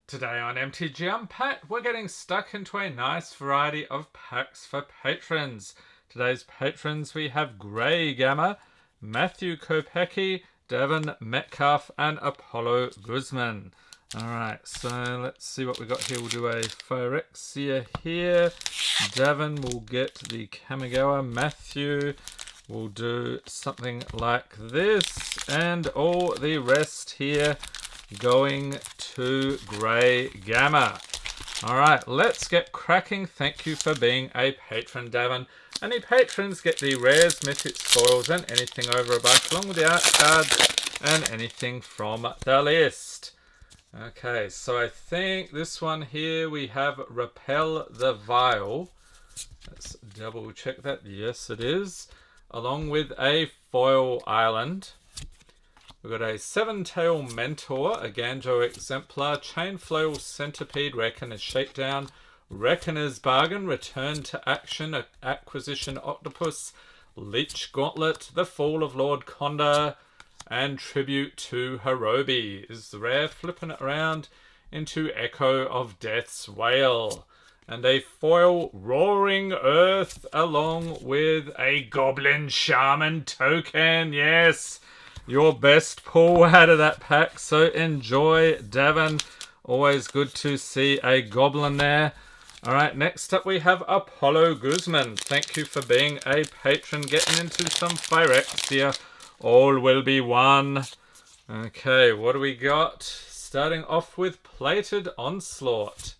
Today on MTG Unpacked, we're getting stuck into a nice variety of packs for patrons. Today's patrons, we have Grey Gamma, Matthew Kopecki, Devin Metcalf, and Apollo Guzman. Alright, so let's see what we got here. We'll do a Phyrexia here. Devin will get the Kamigawa. Matthew will do something like this. And all the rest here going to Grey Gamma. Alright, let's get cracking. Thank you for being a patron, Devin. Any patrons get the rares, mythics, foils, and anything over a buck, along with the art cards and anything from the list. Okay, so I think this one here we have Repel the Vile. Let's double check that. Yes, it is. Along with a foil island. We've got a Seven-Tail Mentor, a Ganjo Exemplar, Chain Flail Centipede, Reckoner's Shakedown, Reckoner's Bargain, Return to Action, Acquisition Octopus, Leech Gauntlet, The Fall of Lord Condor, and Tribute to Hirobi is the rare, flipping it around into Echo of Death's Wail. And a foil Roaring Earth along with a Goblin Shaman token. Yes, your best pull out of that pack. So enjoy, Devin. Always good to see a Goblin there. Alright, next up we have Apollo Guzman. Thank you for being a patron. Getting into some Phyrexia. All will be one. Okay, what do we got? Starting off with Plated Onslaught.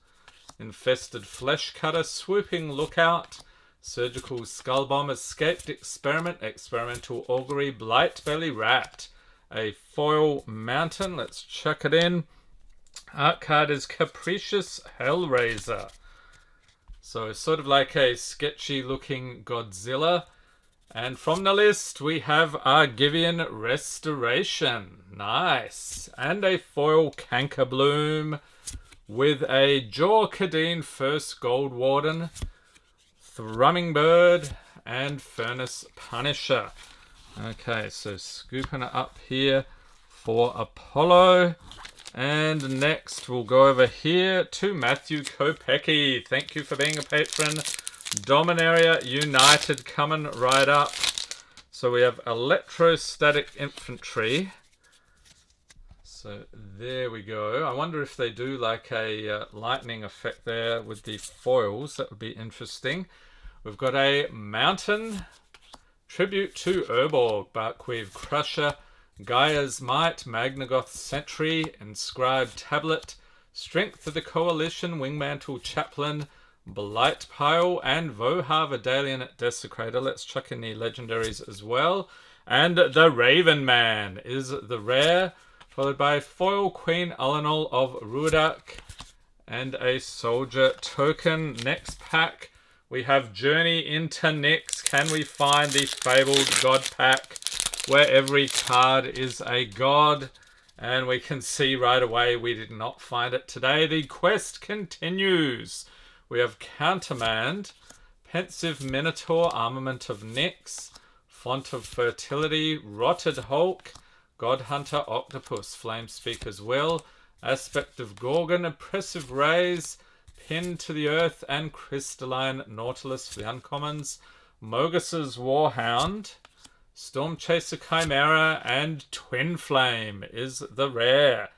Infested Flesh Cutter, Swooping Lookout, Surgical Skull Bomb, Escaped Experiment, Experimental Augury, Blight Belly Rat. A foil mountain, let's chuck it in. Art card is Capricious Hellraiser. So it's sort of like a sketchy looking Godzilla. And from the list, we have Argivian Restoration. Nice. And a foil Cankerbloom with a Jaw Kadeen First Gold Warden, Thrumming Bird, and Furnace Punisher. Okay, so scooping it up here for Apollo. And next, we'll go over here to Matthew Kopecki. Thank you for being a patron. Dominaria United coming right up. So we have Electrostatic Infantry. So there we go. I wonder if they do like a lightning effect there with the foils. That would be interesting. We've got a Mountain. Tribute to Urborg. Barkweave Crusher. Gaia's Might. Magnagoth Sentry. Inscribed Tablet. Strength of the Coalition. Wingmantle Chaplain. Blight Pile, and Vohar Vidalian Desecrator. Let's chuck in the legendaries as well. And the Raven Man is the rare, followed by Foil Queen Alanol of Rudak and a Soldier token. Next pack, we have Journey into Nyx. Can we find the Fabled God pack where every card is a god? And we can see right away we did not find it today. The quest continues. We have Countermand, Pensive Minotaur, Armament of Nyx, Font of Fertility, Rotted Hulk, Godhunter Octopus, Flamespeaker's Will, Aspect of Gorgon, Oppressive Rays, Pinned to the Earth, and Crystalline Nautilus for the uncommons, Mogus's Warhound, Stormchaser Chimera, and Twin Flame is the rare.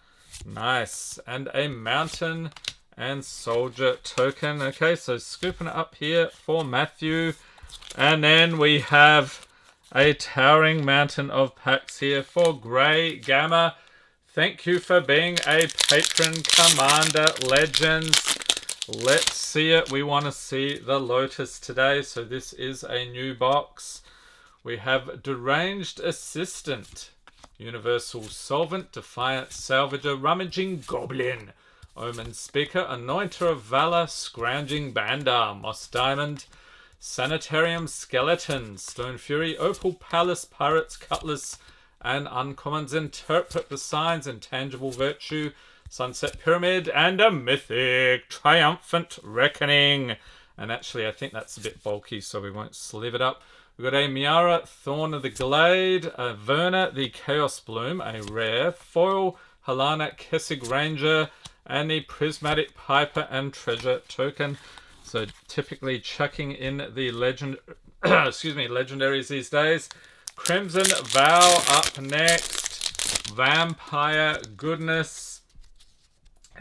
Nice. And a Mountain and Soldier token. Okay, so scooping it up here for Matthew. And then we have a Towering Mountain of packs here for Grey Gamma. Thank you for being a patron, Commander Legends. Let's see it. We want to see the Lotus today. So this is a new box. We have Deranged Assistant, Universal Solvent, Defiant Salvager, Rummaging Goblin, Omen Speaker, Anointer of Valor, Scrounging Bandar, Moss Diamond, Sanitarium Skeleton, Stone Fury, Opal Palace, Pirates Cutlass, and Uncommons. Interpret the Signs, Intangible Virtue, Sunset Pyramid, and a Mythic Triumphant Reckoning. And actually, I think that's a bit bulky, so we won't sleeve it up. We've got a Miara, Thorn of the Glade, a Verna, the Chaos Bloom, a rare, foil, Halana, Kessig Ranger, and the Prismatic Piper and Treasure token. So typically chucking in the legendaries these days. Crimson Vow up next. Vampire Goodness.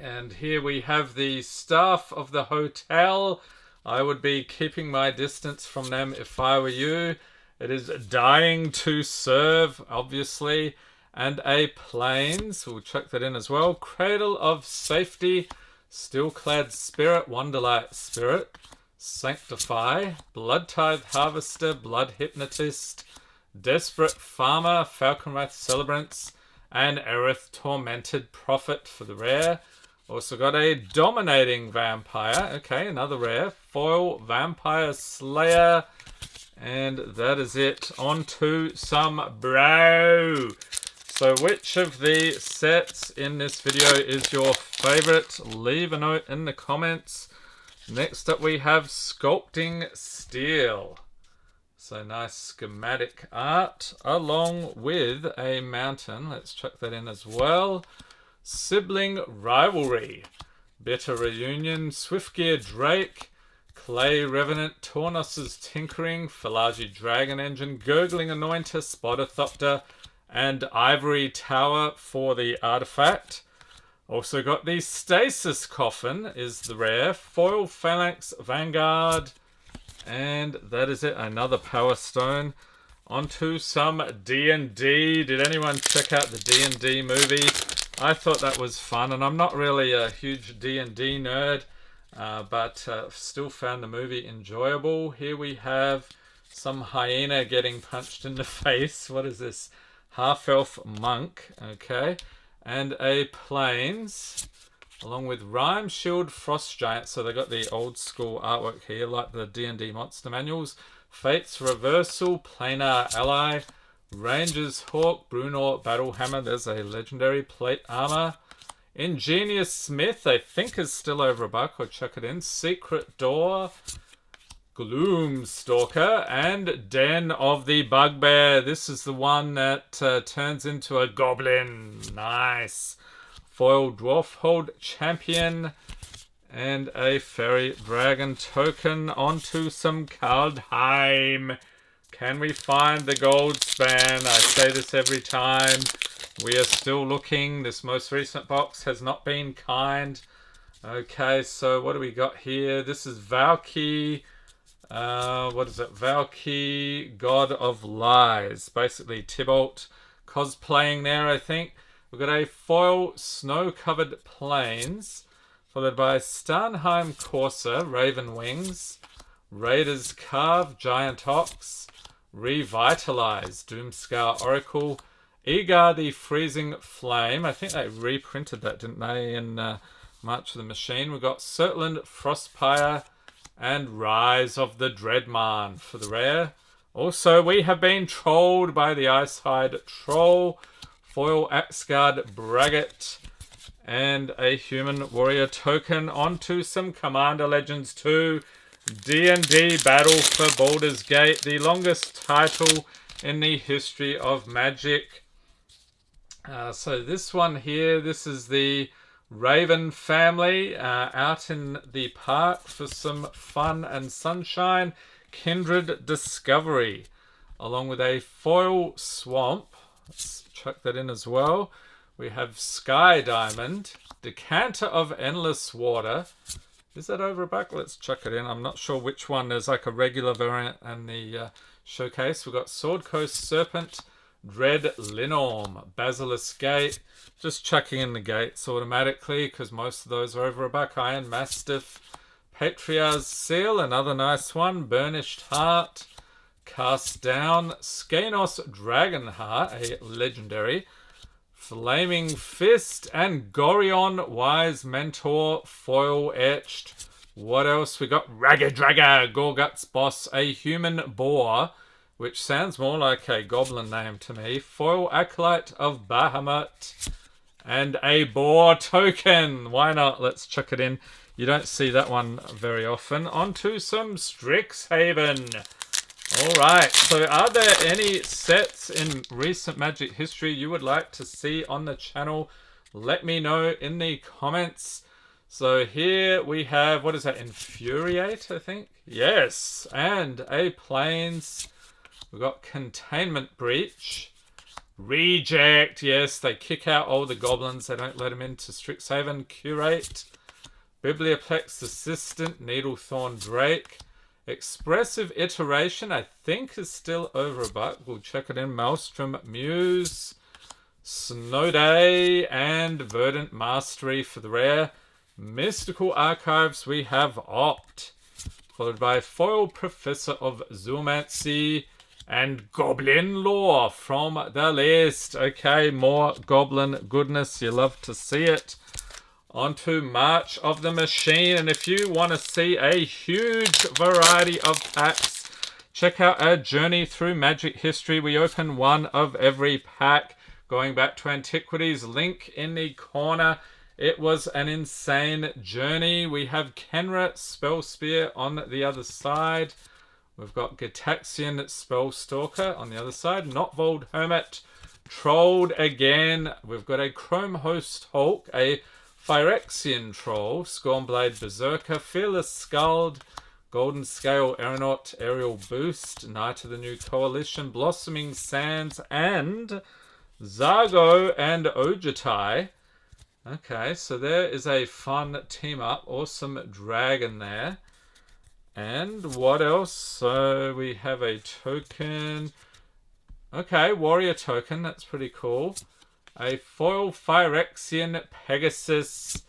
And here we have the staff of the hotel. I would be keeping my distance from them if I were you. It is Dying to Serve, obviously. And a Plains. We'll chuck that in as well. Cradle of Safety. Steelclad Spirit. Wonderlight Spirit. Sanctify. Blood Tithe Harvester. Blood Hypnotist. Desperate Farmer. Falconwrath Celebrants. And Aerith Tormented Prophet for the rare. Also got a Dominating Vampire. Okay, another rare. Foil Vampire Slayer. And that is it. On to some bro. So which of the sets in this video is your favorite? Leave a note in the comments. Next up we have Sculpting Steel. So nice schematic art along with a mountain. Let's chuck that in as well. Sibling Rivalry. Bitter Reunion. Swiftgear Drake. Clay Revenant. Tornos' Tinkering. Philagi Dragon Engine. Gurgling Anointer. Spotterthopter. And Ivory Tower for the artifact. Also got the Stasis Coffin is the rare. Foil Phalanx Vanguard. And that is it. Another Power Stone. Onto some D&D. Did anyone check out the D&D movie? I thought that was fun. And I'm not really a huge D&D nerd. But still found the movie enjoyable. Here we have some hyena getting punched in the face. What is this? Half-elf monk, okay, and a Plains, along with Rhyme Shield Frost Giant. So they got the old school artwork here, like the D&D monster manuals. Fates Reversal, Planar Ally, Ranger's Hawk, Brunor Battlehammer. There's a legendary plate armor. Ingenious Smith, I think is still over $1. I'll chuck it in. Secret Door. Gloomstalker and Den of the Bugbear. This is the one that turns into a goblin. Nice. Foil Dwarfhold Champion and a Fairy Dragon token. Onto some Kaldheim. Can we find the gold span? I say this every time. We are still looking. This most recent box has not been kind. Okay, so what do we got here? This is Valky. What is it? Valky, God of Lies. Basically, Tybalt cosplaying there, I think. We've got a foil Snow-Covered Plains, followed by Starnheim Corsa, Raven Wings, Raiders Carve, Giant Ox, Revitalize, Doomscar Oracle, Egar the Freezing Flame. I think they reprinted that, didn't they, in March of the Machine. We've got Surtland Frostpire, and Rise of the Dreadman for the rare. Also, we have been trolled by the Icehide Troll, Foil Axguard Braggart, and a Human Warrior token. Onto some Commander Legends 2. D&D Battle for Baldur's Gate, the longest title in the history of Magic. So this one here, this is the Raven family out in the park for some fun and sunshine. Kindred Discovery, along with a foil Swamp. Let's chuck that in as well. We have Sky Diamond, Decanter of Endless Water. Is that over $1? Let's chuck it in. I'm not sure which one. There's like a regular variant and the showcase. We've got Sword Coast Serpent, Dread Linorm, Basilisk Gate. Just chucking in the gates automatically because most of those are over $1. Iron Mastiff, Patriarch's Seal, another nice one. Burnished Heart, Cast Down, Skanos Dragonheart, a legendary. Flaming Fist, and Gorion Wise Mentor, foil etched. What else? We got Ragga Dragga, Gorgut's Boss, a Human Boar, which sounds more like a goblin name to me. Foil Acolyte of Bahamut, and a Boar token. Why not? Let's chuck it in. You don't see that one very often. Onto some Strixhaven. Alright, so are there any sets in recent Magic history you would like to see on the channel? let me know in the comments. So here we have, what is that, Infuriate, I think? Yes, and a Plains. We've got Containment Breach. Reject, yes, they kick out all the goblins. They don't let them into Strixhaven. Curate. Biblioplex Assistant. Needlethorn Drake. Expressive Iteration, I think, is still over a buck. We'll check it in. Maelstrom Muse. Snow Day. And Verdant Mastery for the rare. Mystical Archives, we have Opt. Followed by Foil Professor of Zoomancy. And Goblin Lore from the list. Okay, more Goblin goodness. You love to see it. On to March of the Machine. And if you want to see a huge variety of packs, check out our journey through Magic history. We open one of every pack, going back to antiquities. Link in the corner. It was an insane journey. We have Kenra Spellspear on the other side. We've got Gitaxian Spellstalker on the other side. Notvold Hermit. Trolled again. We've got a Chrome Host Hulk. A Phyrexian Troll. Scornblade Berserker. Fearless Skald. Golden Scale Aeronaut. Aerial Boost. Knight of the New Coalition. Blossoming Sands. And Zargo and Ojutai. Okay, so there is a fun team up. Awesome dragon there. And what else? So we have a token. Okay, warrior token. That's pretty cool. A foil Phyrexian Pegasus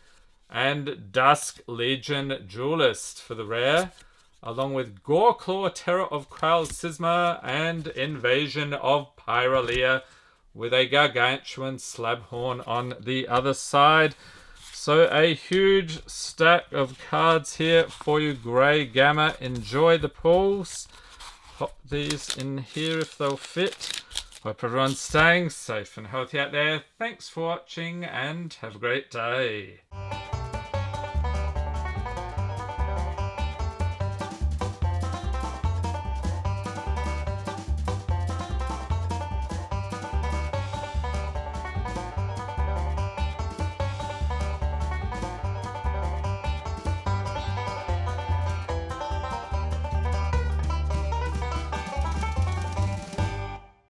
and Dusk Legion Duelist for the rare. Along with Goreclaw, Terror of Kral Sisma, and Invasion of Pyralea, with a gargantuan Slabhorn on the other side. So a huge stack of cards here for you, Grey Gamma. Enjoy the pulls. Pop these in here if they'll fit. Hope everyone's staying safe and healthy out there. Thanks for watching and have a great day.